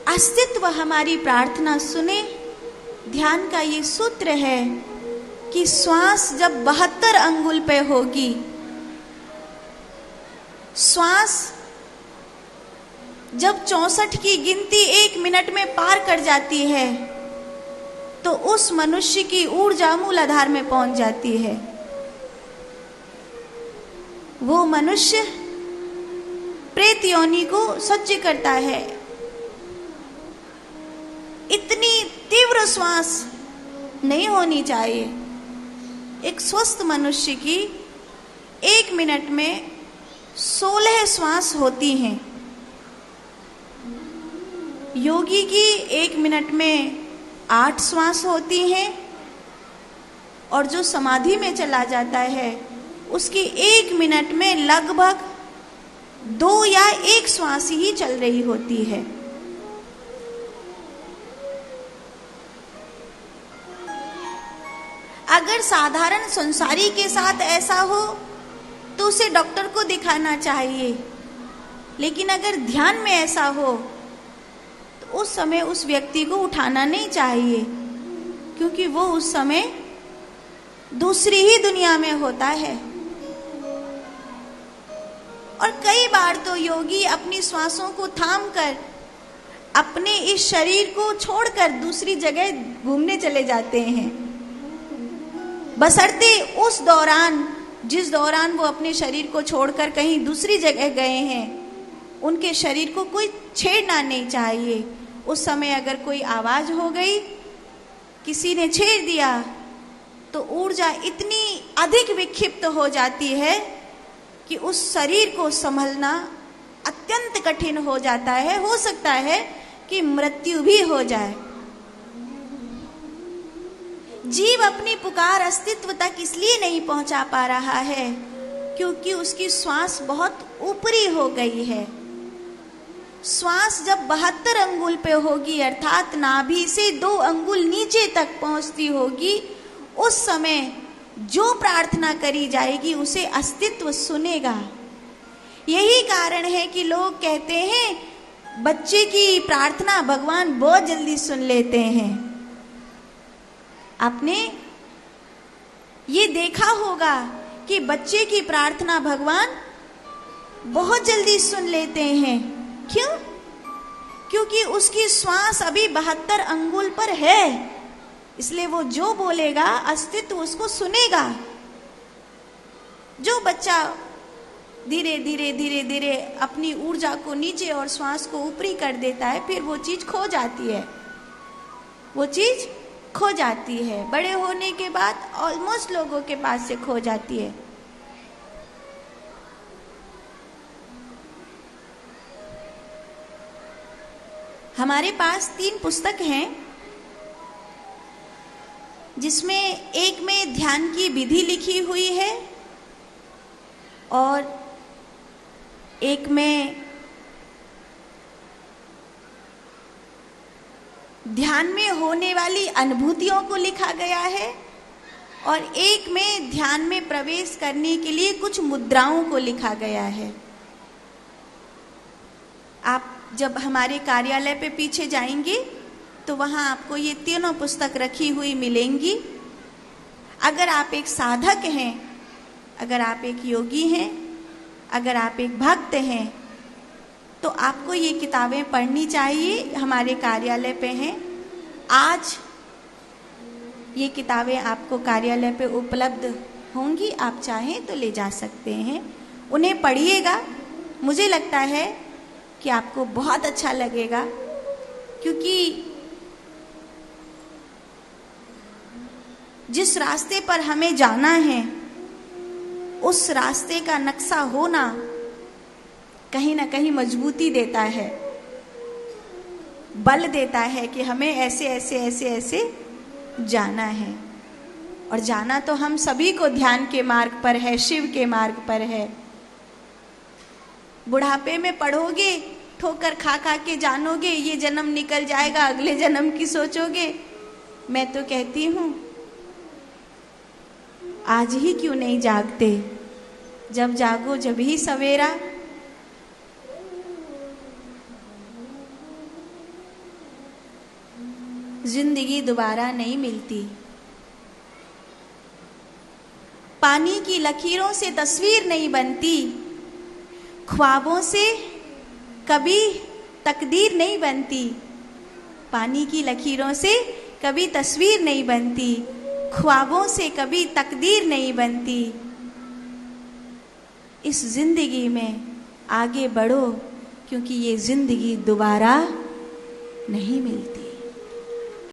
अस्तित्व हमारी प्रार्थना सुने। ध्यान का ये सूत्र है कि श्वास जब 72 अंगुल पे होगी, श्वास जब 64 की गिनती 1 मिनट में पार कर जाती है, तो उस मनुष्य की ऊर्जा मूलाधार में पहुंच जाती है। वो मनुष्य प्रेत योनि को सह्य करता है। इतनी तीव्र श्वास नहीं होनी चाहिए। एक स्वस्थ मनुष्य की 1 मिनट में 16 श्वास होती हैं। योगी की 1 मिनट में 8 श्वास होती हैं, और जो समाधि में चला जाता है उसकी 1 मिनट में लगभग 2 या 1 श्वास ही चल रही होती है। अगर साधारण संसारी के साथ ऐसा हो तो उसे डॉक्टर को दिखाना चाहिए, लेकिन अगर ध्यान में ऐसा हो तो उस समय उस व्यक्ति को उठाना नहीं चाहिए, क्योंकि वो उस समय दूसरी ही दुनिया में होता है। और कई बार तो योगी अपनी श्वासों को थाम कर अपने इस शरीर को छोड़कर दूसरी जगह घूमने चले जाते हैं, बशर्ते उस दौरान, जिस दौरान वो अपने शरीर को छोड़कर कहीं दूसरी जगह गए हैं, उनके शरीर को कोई छेड़ना नहीं चाहिए। उस समय अगर कोई आवाज हो गई, किसी ने छेड़ दिया, तो ऊर्जा इतनी अधिक विक्षिप्त हो जाती है कि उस शरीर को संभलना अत्यंत कठिन हो जाता है। हो सकता है कि मृत्यु भी हो जाए। जीव अपनी पुकार अस्तित्व तक इसलिए नहीं पहुंचा पा रहा है क्योंकि उसकी श्वास बहुत ऊपरी हो गई है। श्वास जब 72 अंगुल पे होगी, अर्थात नाभि से 2 अंगुल नीचे तक पहुंचती होगी, उस समय जो प्रार्थना करी जाएगी उसे अस्तित्व सुनेगा। यही कारण है कि लोग कहते हैं बच्चे की प्रार्थना भगवान बहुत जल्दी सुन लेते हैं। आपने ये देखा होगा कि बच्चे की प्रार्थना भगवान बहुत जल्दी सुन लेते हैं। क्यों? क्योंकि उसकी श्वास अभी 72 अंगुल पर है, इसलिए वो जो बोलेगा अस्तित्व उसको सुनेगा। जो बच्चा धीरे धीरे धीरे धीरे अपनी ऊर्जा को नीचे और श्वास को ऊपरी कर देता है, फिर वो चीज खो जाती है। वो चीज खो जाती है। बड़े होने के बाद ऑलमोस्ट लोगों के पास से खो जाती है। हमारे पास 3 पुस्तक हैं, जिसमें एक में ध्यान की विधि लिखी हुई है और एक में ध्यान में होने वाली अनुभूतियों को लिखा गया है और एक में ध्यान में प्रवेश करने के लिए कुछ मुद्राओं को लिखा गया है। आप जब हमारे कार्यालय पे पीछे जाएंगे तो वहाँ आपको ये तीनों पुस्तक रखी हुई मिलेंगी। अगर आप एक साधक हैं, अगर आप एक योगी हैं, अगर आप एक भक्त हैं, तो आपको ये किताबें पढ़नी चाहिए। हमारे कार्यालय पे हैं। आज ये किताबें आपको कार्यालय पे उपलब्ध होंगी, आप चाहें तो ले जा सकते हैं। उन्हें पढ़िएगा। मुझे लगता है कि आपको बहुत अच्छा लगेगा, क्योंकि जिस रास्ते पर हमें जाना है उस रास्ते का नक्शा होना कहीं ना कहीं मजबूती देता है, बल देता है कि हमें ऐसे ऐसे ऐसे ऐसे जाना है। और जाना तो हम सभी को ध्यान के मार्ग पर है, शिव के मार्ग पर है। बुढ़ापे में पढ़ोगे, ठोकर खा खा के जानोगे, ये जन्म निकल जाएगा, अगले जन्म की सोचोगे। मैं तो कहती हूँ आज ही क्यों नहीं जागते? जब जागो जब ही सवेरा। जिंदगी दोबारा नहीं मिलती। पानी की लकीरों से तस्वीर नहीं बनती, ख्वाबों से कभी तकदीर नहीं बनती। पानी की लकीरों से कभी तस्वीर नहीं बनती, ख्वाबों से कभी तकदीर नहीं बनती। इस जिंदगी में आगे बढ़ो, क्योंकि ये जिंदगी दोबारा नहीं मिलती।